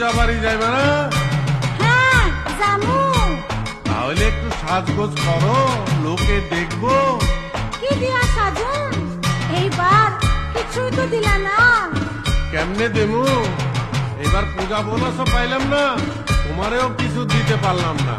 পূজা বাড়ি যাইবে না? হ্যাঁ জামু। তাহলে একটু সাজগোজ করো, লোকে দেখবো। কি দিয়া সাজুন? এইবার কিছুই তো দিলা না। কেমনে দেমু? এবার পূজা বোনাসও পাইলাম না, তোমারেও কিছু দিতে পারলাম না।